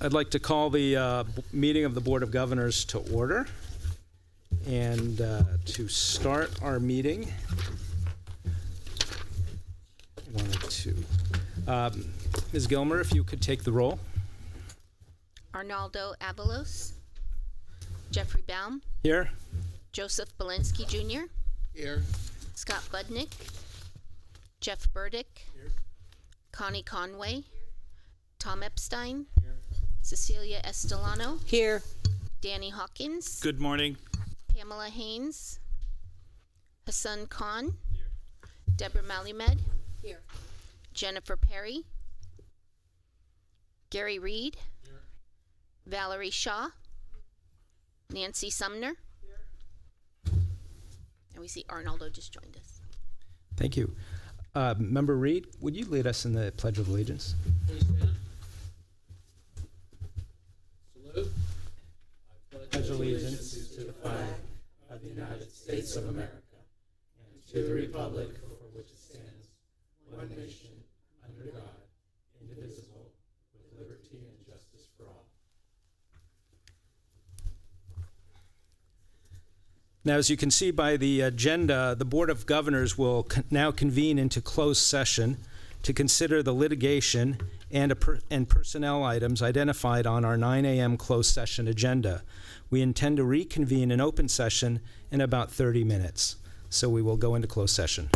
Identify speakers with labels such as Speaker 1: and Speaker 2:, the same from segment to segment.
Speaker 1: I'd like to call the meeting of the Board of Governors to order. And to start our meeting, Ms. Gilmer, if you could take the roll.
Speaker 2: Arnaldo Avalos, Jeffrey Baum,
Speaker 1: Here.
Speaker 2: Joseph Belinsky Jr.,
Speaker 3: Here.
Speaker 2: Scott Budnick, Jeff Burdick,
Speaker 3: Here.
Speaker 2: Connie Conway, Tom Epstein, Cecilia Estelano,
Speaker 4: Here.
Speaker 2: Danny Hawkins,
Speaker 5: Good morning.
Speaker 2: Pamela Haynes, Hassan Khan, Deborah Malumed,
Speaker 4: Here.
Speaker 2: Jennifer Perry, Gary Reed, Valerie Shaw, Nancy Sumner, and we see Arnaldo just joined us.
Speaker 1: Thank you. Member Reed, would you lead us in the Pledge of Allegiance?
Speaker 3: Please stand. Salute.
Speaker 1: Pledge allegiance to the flag of the United States of America and to the republic for which it stands, one nation, under God, indivisible, with liberty and justice for all. Now, as you can see by the agenda, the Board of Governors will now convene into closed session to consider the litigation and personnel items identified on our 9 a.m. closed session agenda. We intend to reconvene in open session in about 30 minutes. So we will go into closed session.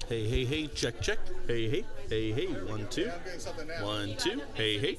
Speaker 3: Hey, hey, hey, check, check. Hey, hey, hey, hey, 1, 2. 1, 2. Hey, hey.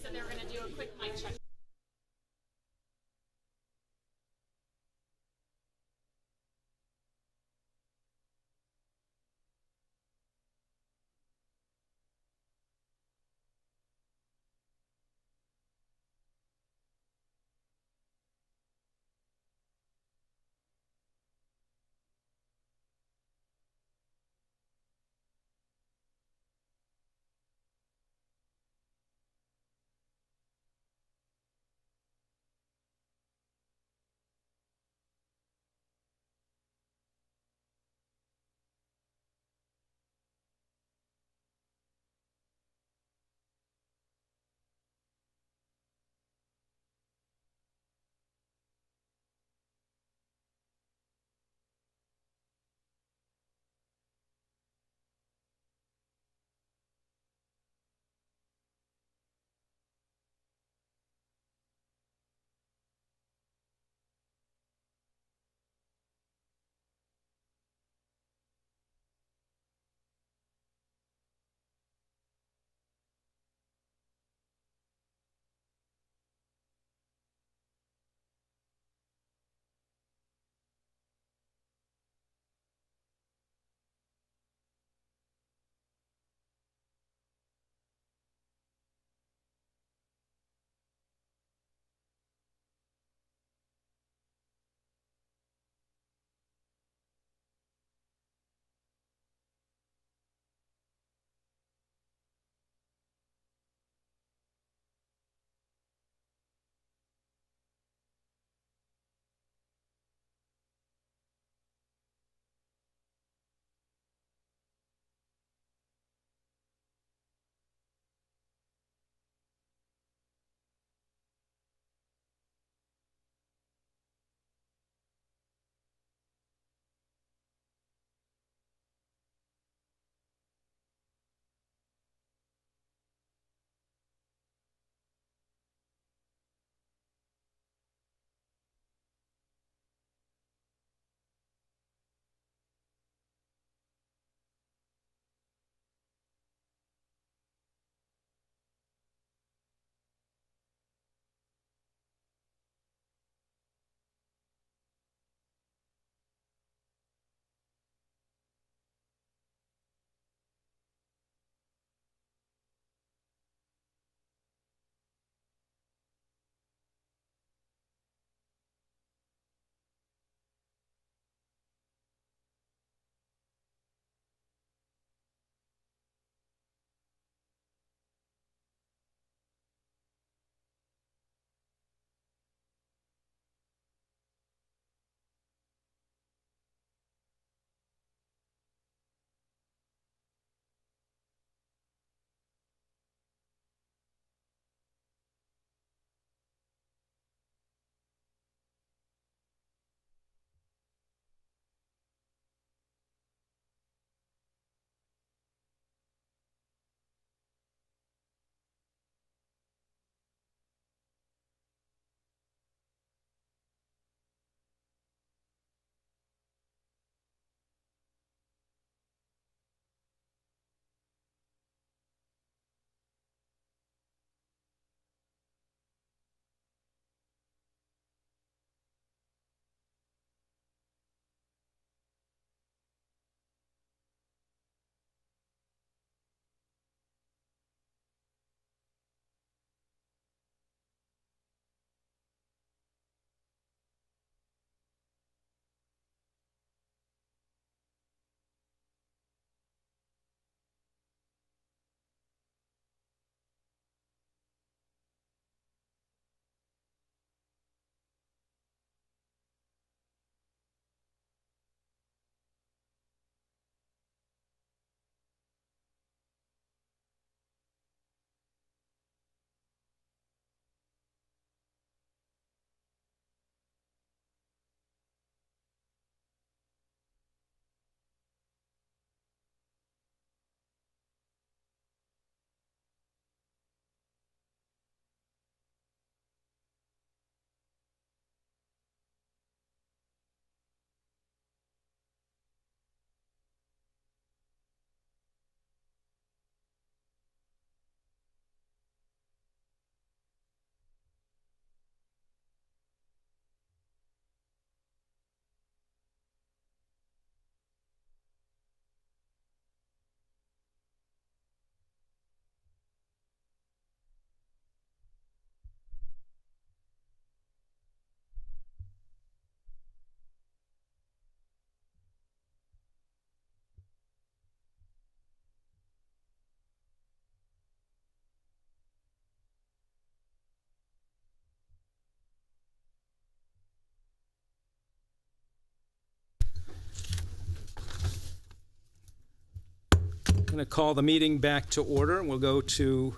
Speaker 1: going to call the meeting back to order, and we'll go to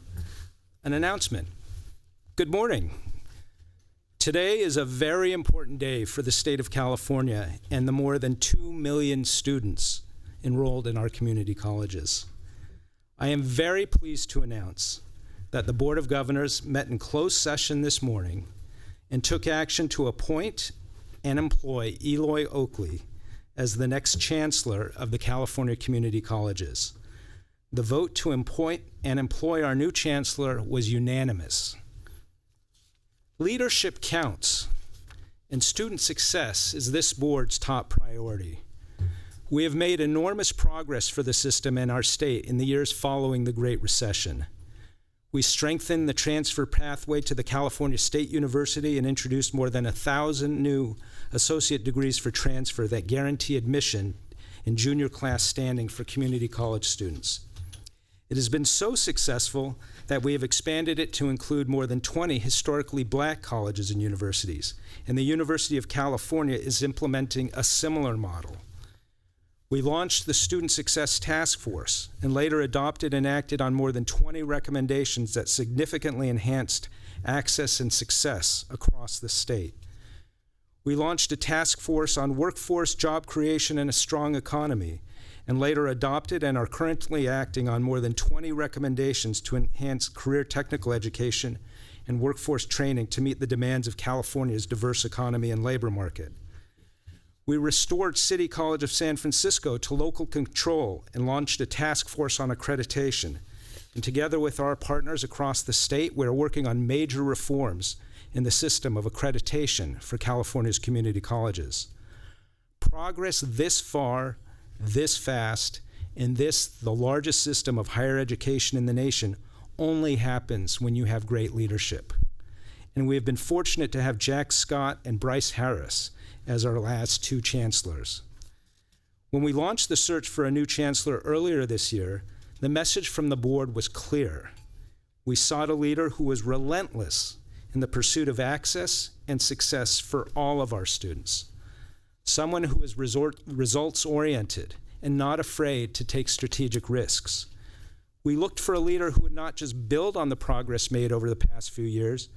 Speaker 1: an announcement. Good morning. Today is a very important day for the state of California and the more than 2 million students enrolled in our community colleges. I am very pleased to announce that the Board of Governors met in closed session this morning and took action to appoint and employ Eloy Oakley as the next chancellor of the California Community Colleges. The vote to appoint and employ our new chancellor was unanimous. Leadership counts, and student success is this board's top priority. We have made enormous progress for the system and our state in the years following the Great Recession. We strengthened the transfer pathway to the California State University and introduced more than 1,000 new associate degrees for transfer that guarantee admission in junior class standing for community college students. It has been so successful that we have expanded it to include more than 20 historically black colleges and universities, and the University of California is implementing a similar model. We launched the Student Success Task Force and later adopted and acted on more than 20 recommendations that significantly enhanced access and success across the state. We launched a task force on workforce, job creation, and a strong economy, and later adopted and are currently acting on more than 20 recommendations to enhance career technical education and workforce training to meet the demands of California's diverse economy and labor market. We restored City College of San Francisco to local control and launched a task force on accreditation. And together with our partners across the state, we're working on major reforms in the system of accreditation for California's community colleges. Progress this far, this fast, in this, the largest system of higher education in the nation, only happens when you have great leadership. And we have been fortunate to have Jack Scott and Bryce Harris as our last two chancellors. When we launched the search for a new chancellor earlier this year, the message from the board was clear. We sought a leader who was relentless in the pursuit of access and success for all of our students. Someone who is results-oriented and not afraid to take strategic risks. We looked for a leader who would not just build on the progress made over the past few years,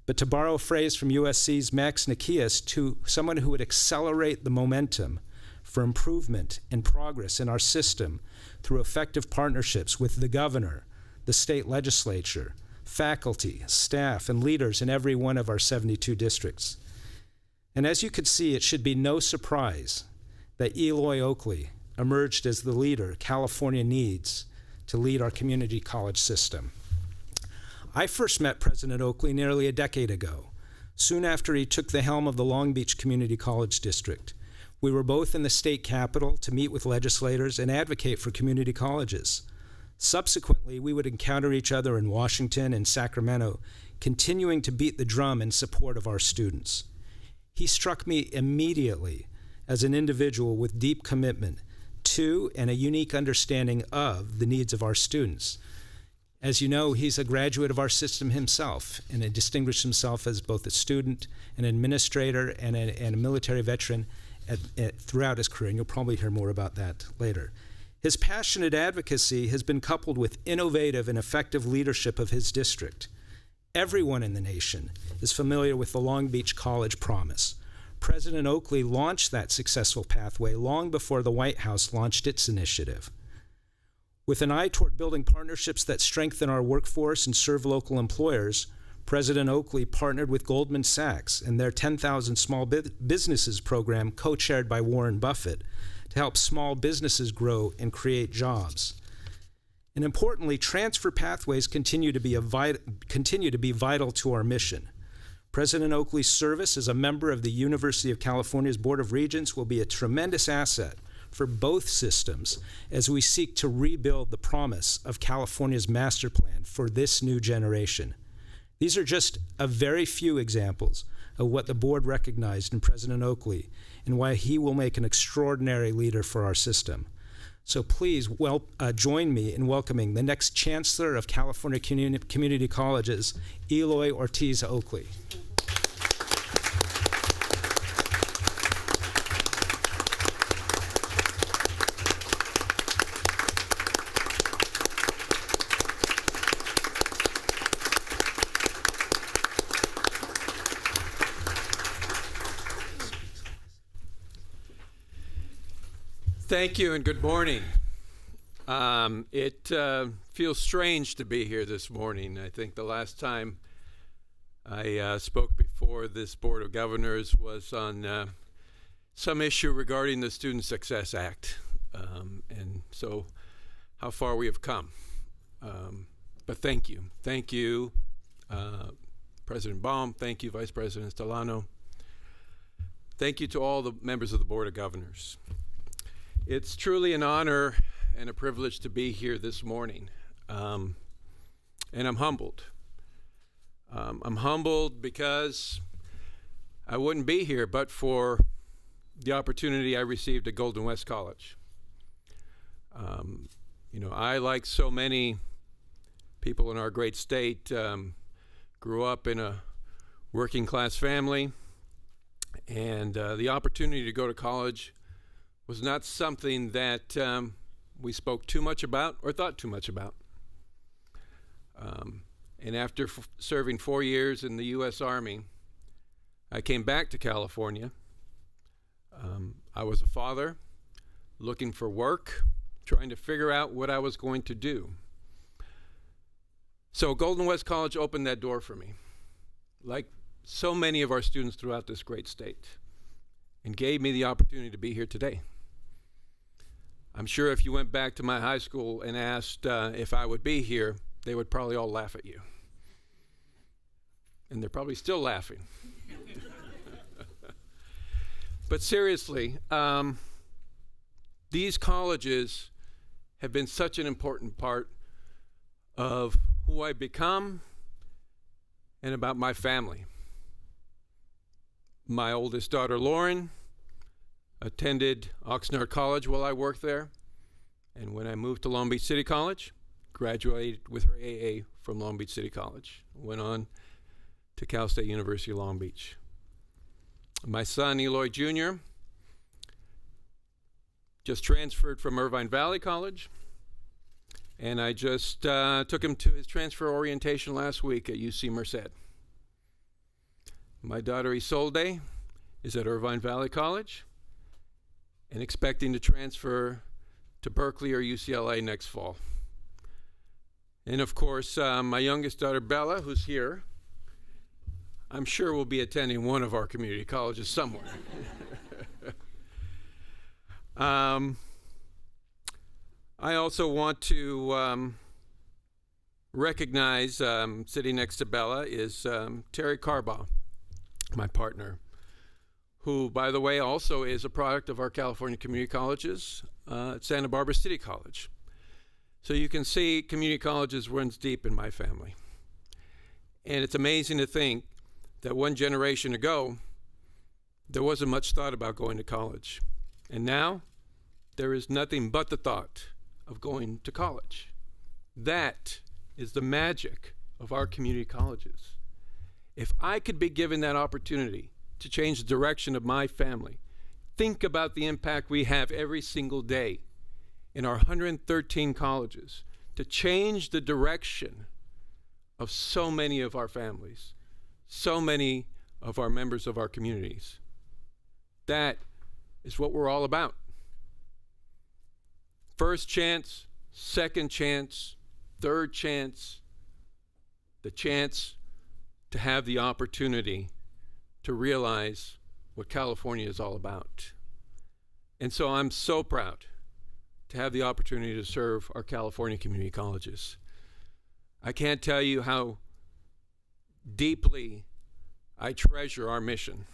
Speaker 1: but to borrow a phrase from USC's Max Nikias, to someone who would accelerate the momentum for improvement and progress in our system through effective partnerships with the governor, the state legislature, faculty, staff, and leaders in every one of our 72 districts. And as you could see, it should be no surprise that Eloy Oakley emerged as the leader California needs to lead our community college system. I first met President Oakley nearly a decade ago, soon after he took the helm of the Long Beach Community College District. We were both in the state capitol to meet with legislators and advocate for community colleges. Subsequently, we would encounter each other in Washington and Sacramento, continuing to beat the drum in support of our students. He struck me immediately as an individual with deep commitment to and a unique understanding of the needs of our students. As you know, he's a graduate of our system himself, and he distinguished himself as both a student, an administrator, and a military veteran throughout his career, and you'll probably hear more about that later. His passionate advocacy has been coupled with innovative and effective leadership of his district. Everyone in the nation is familiar with the Long Beach College Promise. President Oakley launched that successful pathway long before the White House launched its initiative. With an eye toward building partnerships that strengthen our workforce and serve local employers, President Oakley partnered with Goldman Sachs and their 10,000 Small Businesses program, co-chaired by Warren Buffett, to help small businesses grow and create jobs. And importantly, transfer pathways continue to be vital to our mission. President Oakley's service as a member of the University of California's Board of Regents will be a tremendous asset for both systems as we seek to rebuild the promise of California's master plan for this new generation. These are just a very few examples of what the board recognized in President Oakley and why he will make an extraordinary leader for our system. So please join me in welcoming the next Chancellor of California Community Colleges, Eloy Ortiz Oakley.
Speaker 4: Thank you and good morning. It feels strange to be here this morning. I think the last time I spoke before this Board of Governors was on some issue regarding the Student Success Act, and so how far we have come. But thank you. Thank you, President Baum. Thank you, Vice President Stellano. Thank you to all the members of the Board of Governors. It's truly an honor and a privilege to be here this morning, and I'm humbled. I'm humbled because I wouldn't be here but for the opportunity I received at Golden West College. I, like so many people in our great state, grew up in a working class family, and the opportunity to go to college was not something that we spoke too much about or thought too much about. And after serving 4 years in the U.S. Army, I came back to California. I was a father, looking for work, trying to figure out what I was going to do. So Golden West College opened that door for me, like so many of our students throughout this great state, and gave me the opportunity to be here today. I'm sure if you went back to my high school and asked if I would be here, they would probably all laugh at you. And they're probably still laughing. But seriously, these colleges have been such an important part of who I've become and about my family. My oldest daughter, Lauren, attended Oxnard College while I worked there, and when I moved to Long Beach City College, graduated with her AA from Long Beach City College, went on to Cal State University of Long Beach. My son, Eloy Jr., just transferred from Irvine Valley College, and I just took him to his transfer orientation last week at UC Merced. My daughter, Isolde, is at Irvine Valley College and expecting to transfer to Berkeley or UCLA next fall. And of course, my youngest daughter, Bella, who's here, I'm sure will be attending one of our community colleges somewhere. I also want to recognize, sitting next to Bella is Terry Carbaugh, my partner, who, by the way, also is a product of our California community colleges at Santa Barbara City College. So you can see community colleges runs deep in my family. And it's amazing to think that one generation ago, there wasn't much thought about going to college. And now, there is nothing but the thought of going to college. That is the magic of our community colleges. If I could be given that opportunity to change the direction of my family, think about the impact we have every single day in our 113 colleges to change the direction of so many of our families, so many of our members of our communities. That is what we're all about. First chance, second chance, third chance, the chance to have the opportunity to realize what California is all about. And so I'm so proud to have the opportunity to serve our California community colleges. I can't tell you how deeply I treasure our mission.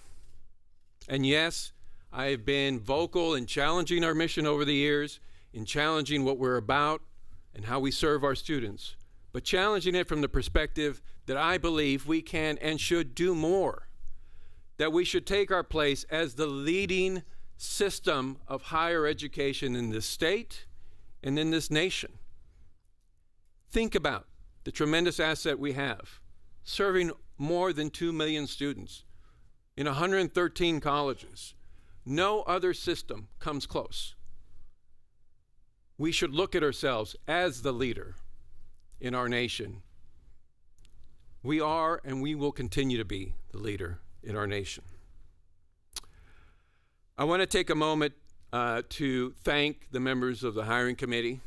Speaker 4: And yes, I have been vocal in challenging our mission over the years, in challenging what we're about and how we serve our students, but challenging it from the perspective that I believe we can and should do more, that we should take our place as the leading system of higher education in this state and in this nation. Think about the tremendous asset we have, serving more than 2 million students in 113 colleges. No other system comes close. We should look at ourselves as the leader in our nation. We are and we will continue to be the leader in our nation. I want to take a moment to thank the members of the hiring committee.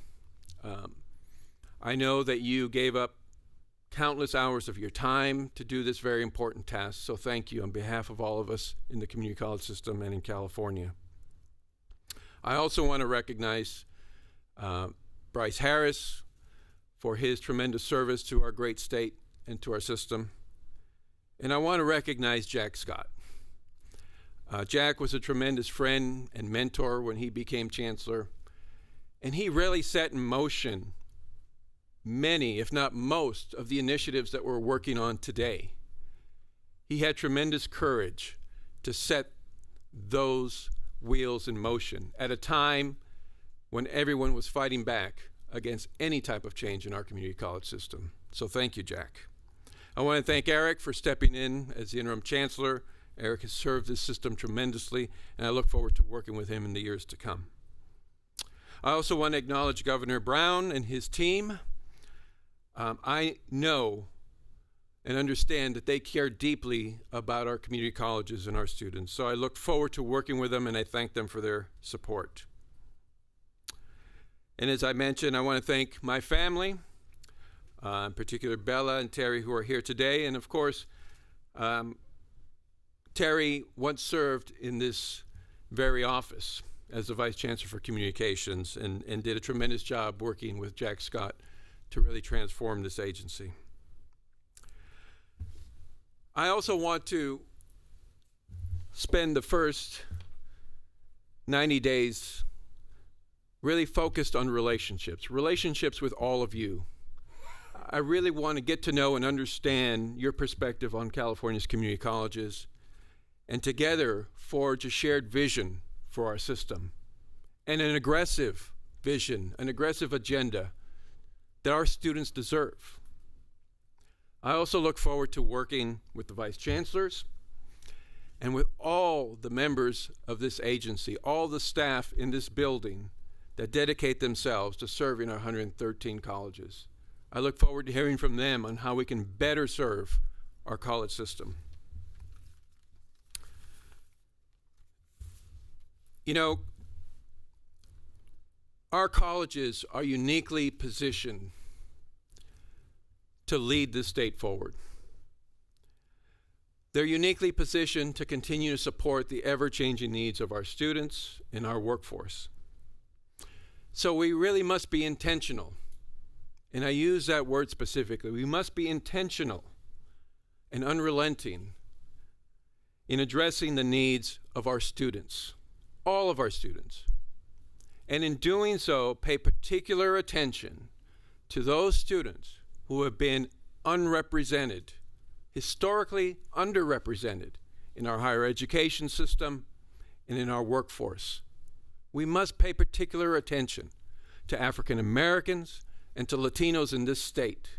Speaker 4: I know that you gave up countless hours of your time to do this very important task, so thank you on behalf of all of us in the community college system and in California. I also want to recognize Bryce Harris for his tremendous service to our great state and to our system. And I want to recognize Jack Scott. Jack was a tremendous friend and mentor when he became chancellor, and he really set in motion many, if not most, of the initiatives that we're working on today. He had tremendous courage to set those wheels in motion at a time when everyone was fighting back against any type of change in our community college system. So thank you, Jack. I want to thank Eric for stepping in as the interim chancellor. Eric has served this system tremendously, and I look forward to working with him in the years to come. I also want to acknowledge Governor Brown and his team. I know and understand that they care deeply about our community colleges and our students, so I look forward to working with them, and I thank them for their support. And as I mentioned, I want to thank my family, in particular Bella and Terry, who are here today. And of course, Terry once served in this very office as the Vice Chancellor for Communications and did a tremendous job working with Jack Scott to really transform this agency. I also want to spend the first 90 days really focused on relationships with all of you. I really want to get to know and understand your perspective on California's community colleges, and together forge a shared vision for our system and an aggressive vision, an aggressive agenda that our students deserve. I also look forward to working with the vice chancellors and with all the members of this agency, all the staff in this building that dedicate themselves to serving our 113 colleges. I look forward to hearing from them on how we can better serve our college system. You know, our colleges are uniquely positioned to lead this state forward. They're uniquely positioned to continue to support the ever-changing needs of our students and our workforce. So we really must be intentional, and I use that word specifically. We must be intentional and unrelenting in addressing the needs of our students, all of our students. And in doing so, pay particular attention to those students who have been unrepresented, historically underrepresented in our higher education system and in our workforce. We must pay particular attention to African Americans and to Latinos in this state.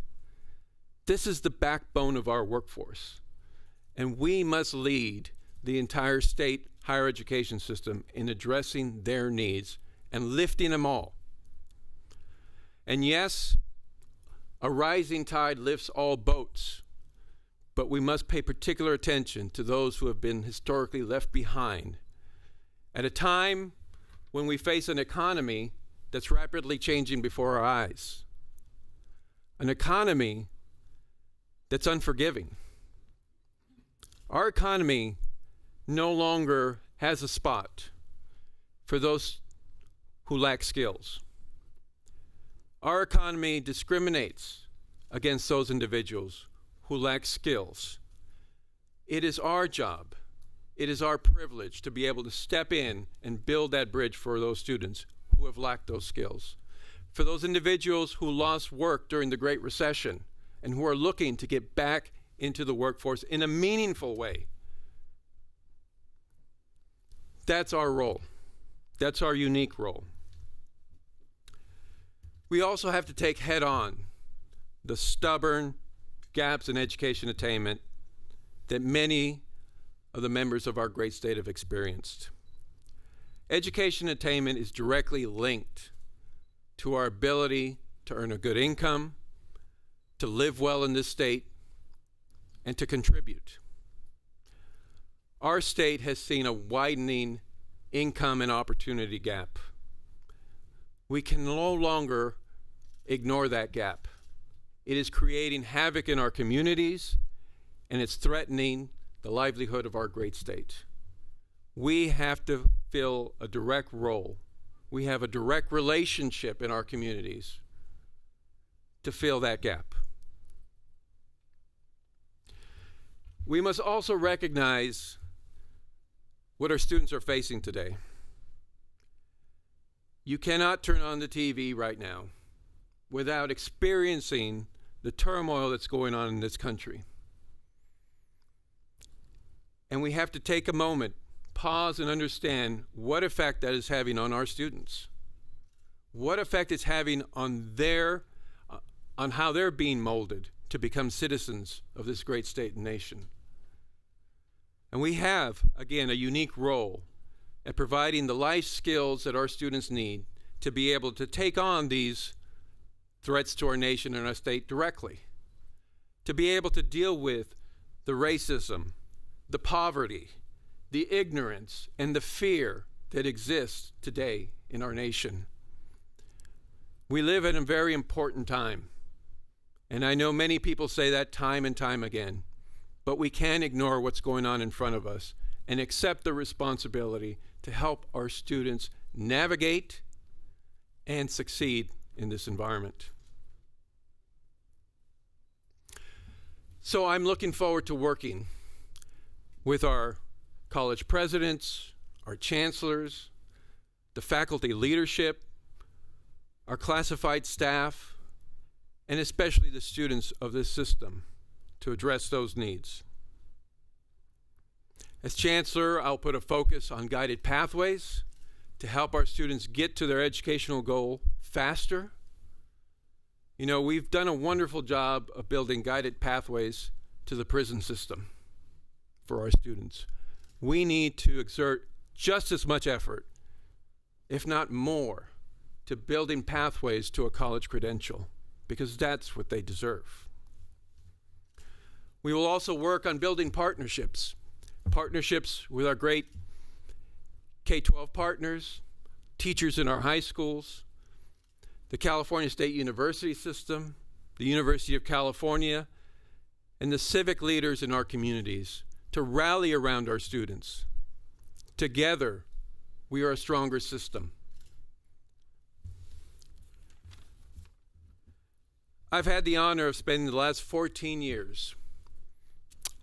Speaker 4: This is the backbone of our workforce, and we must lead the entire state higher education system in addressing their needs and lifting them all. And yes, a rising tide lifts all boats, but we must pay particular attention to those who have been historically left behind at a time when we face an economy that's rapidly changing before our eyes, an economy that's unforgiving. Our economy no longer has a spot for those who lack skills. Our economy discriminates against those individuals who lack skills. It is our job, it is our privilege to be able to step in and build that bridge for those students who have lacked those skills. For those individuals who lost work during the Great Recession and who are looking to get back into the workforce in a meaningful way. That's our role. That's our unique role. We also have to take head on the stubborn gaps in education attainment that many of the members of our great state have experienced. Education attainment is directly linked to our ability to earn a good income, to live well in this state, and to contribute. Our state has seen a widening income and opportunity gap. We can no longer ignore that gap. It is creating havoc in our communities, and it's threatening the livelihood of our great state. We have to fill a direct role. We have a direct relationship in our communities to fill that gap. We must also recognize what our students are facing today. You cannot turn on the TV right now without experiencing the turmoil that's going on in this country. And we have to take a moment, pause, and understand what effect that is having on our students. What effect it's having on how they're being molded to become citizens of this great state and nation. And we have, again, a unique role at providing the life skills that our students need to be able to take on these threats to our nation and our state directly, to be able to deal with the racism, the poverty, the ignorance, and the fear that exists today in our nation. We live in a very important time, and I know many people say that time and time again, but we can't ignore what's going on in front of us and accept the responsibility to help our students navigate and succeed in this environment. So I'm looking forward to working with our college presidents, our chancellors, the faculty leadership, our classified staff, and especially the students of this system to address those needs. As chancellor, I'll put a focus on guided pathways to help our students get to their educational goal faster. You know, we've done a wonderful job of building guided pathways to the prison system for our students. We need to exert just as much effort, if not more, to building pathways to a college credential, because that's what they deserve. We will also work on building partnerships with our great K-12 partners, teachers in our high schools, the California State University system, the University of California, and the civic leaders in our communities to rally around our students. Together, we are a stronger system. I've had the honor of spending the last 14 years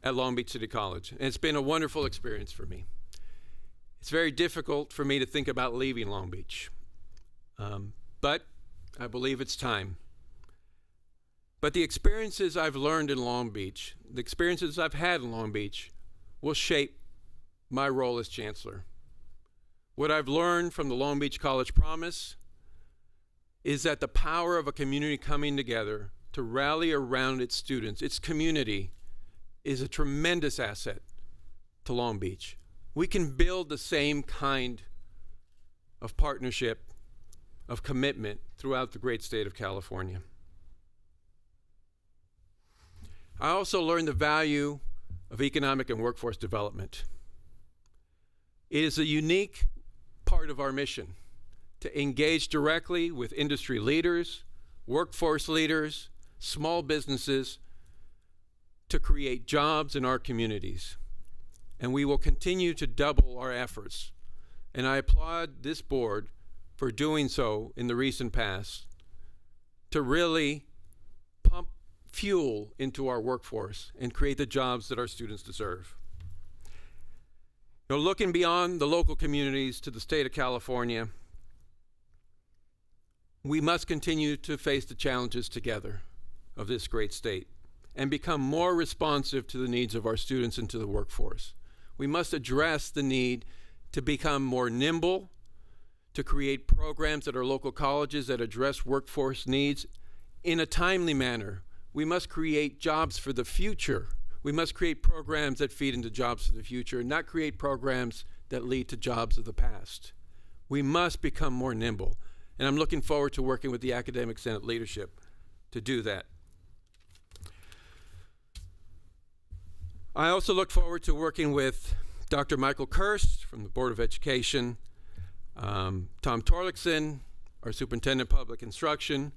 Speaker 4: at Long Beach City College, and it's been a wonderful experience for me. It's very difficult for me to think about leaving Long Beach, but I believe it's time. But the experiences I've learned in Long Beach, the experiences I've had in Long Beach, will shape my role as chancellor. What I've learned from the Long Beach College Promise is that the power of a community coming together to rally around its students, its community, is a tremendous asset to Long Beach. We can build the same kind of partnership, of commitment throughout the great state of California. I also learned the value of economic and workforce development. It is a unique part of our mission to engage directly with industry leaders, workforce leaders, small businesses, to create jobs in our communities. And we will continue to double our efforts. And I applaud this board for doing so in the recent past, to really pump fuel into our workforce and create the jobs that our students deserve. Now, looking beyond the local communities to the state of California, we must continue to face the challenges together of this great state and become more responsive to the needs of our students and to the workforce. We must address the need to become more nimble, to create programs at our local colleges that address workforce needs in a timely manner. We must create jobs for the future. We must create programs that feed into jobs for the future and not create programs that lead to jobs of the past. We must become more nimble. And I'm looking forward to working with the Academic Senate leadership to do that. I also look forward to working with Dr. Michael Kirst from the Board of Education, Tom Torlickson, our Superintendent of Public Instruction,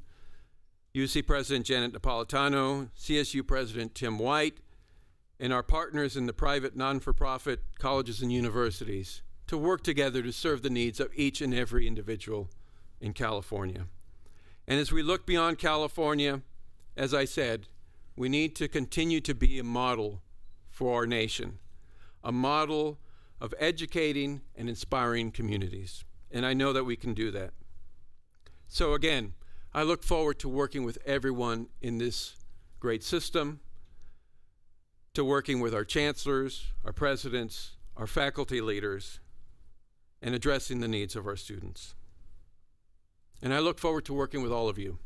Speaker 4: UC President Janet Napolitano, CSU President Tim White, and our partners in the private non-for-profit colleges and universities to work together to serve the needs of each and every individual in California. And as we look beyond California, as I said, we need to continue to be a model for our nation, a model of educating and inspiring communities. And I know that we can do that. So again, I look forward to working with everyone in this great system, to working with our chancellors, our presidents, our faculty leaders, and addressing the needs of our students. And I look forward to working with all of you.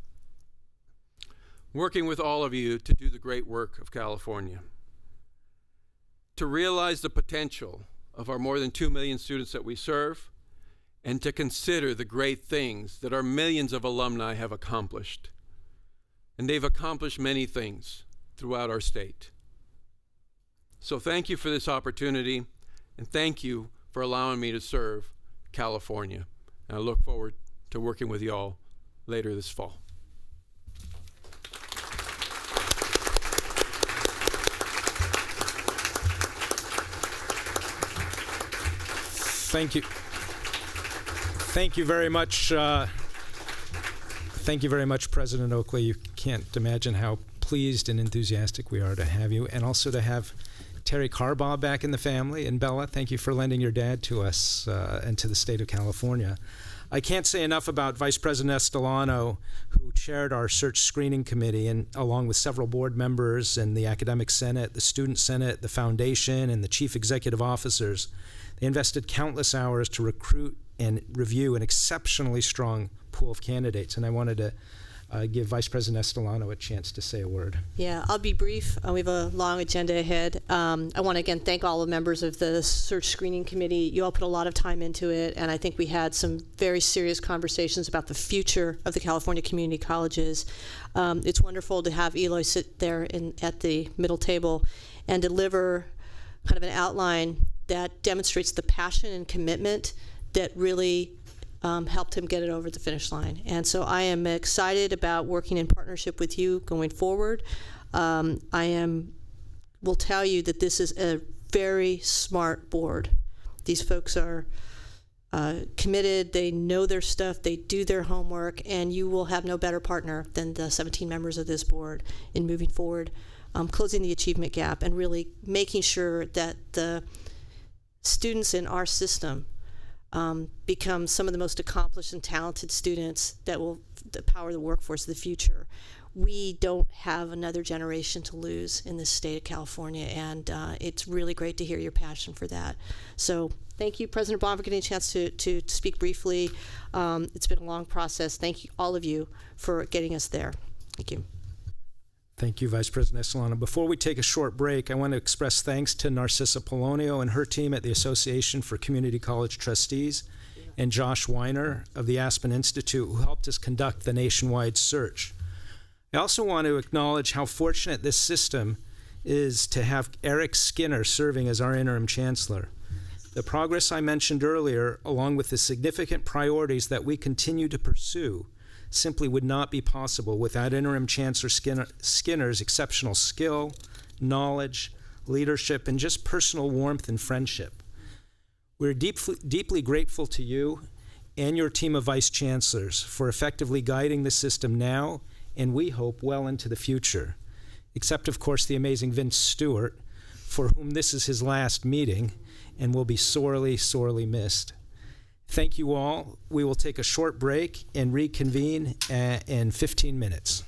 Speaker 4: Working with all of you to do the great work of California. To realize the potential of our more than 2 million students that we serve, and to consider the great things that our millions of alumni have accomplished. And they've accomplished many things throughout our state. So thank you for this opportunity, and thank you for allowing me to serve California. And I look forward to working with you all later this fall.
Speaker 1: Thank you. Thank you very much. Thank you very much, President Oakley. You can't imagine how pleased and enthusiastic we are to have you, and also to have Terry Carbaugh back in the family. And Bella, thank you for lending your dad to us and to the state of California. I can't say enough about Vice President Estolano, who chaired our search screening committee, and along with several board members and the Academic Senate, the Student Senate, the Foundation, and the chief executive officers. They invested countless hours to recruit and review an exceptionally strong pool of candidates. And I wanted to give Vice President Estolano a chance to say a word.
Speaker 5: Yeah, I'll be brief. We have a long agenda ahead. I want to again thank all the members of the search screening committee. You all put a lot of time into it, and I think we had some very serious conversations about the future of the California community colleges. It's wonderful to have Eloy sit there at the middle table and deliver kind of an outline that demonstrates the passion and commitment that really helped him get it over the finish line. And so I am excited about working in partnership with you going forward. Will tell you that this is a very smart board. These folks are committed, they know their stuff, they do their homework, and you will have no better partner than the 17 members of this board in moving forward, closing the achievement gap, and really making sure that the students in our system become some of the most accomplished and talented students that will power the workforce of the future. We don't have another generation to lose in this state of California, and it's really great to hear your passion for that. So thank you, President Obama, for getting a chance to speak briefly. It's been a long process. Thank you, all of you, for getting us there. Thank you.
Speaker 1: Thank you, Vice President Estolano. Before we take a short break, I want to express thanks to Narcissa Polonio and her team at the Association for Community College Trustees, and Josh Weiner of the Aspen Institute, who helped us conduct the nationwide search. I also want to acknowledge how fortunate this system is to have Eric Skinner serving as our interim chancellor. The progress I mentioned earlier, along with the significant priorities that we continue to pursue, simply would not be possible without Interim Chancellor Skinner's exceptional skill, knowledge, leadership, and just personal warmth and friendship. We're deeply grateful to you and your team of vice chancellors for effectively guiding the system now, and we hope well into the future. Except, of course, the amazing Vince Stewart, for whom this is his last meeting and will be sorely, sorely missed. Thank you all. We will take a short break and reconvene in 15 minutes.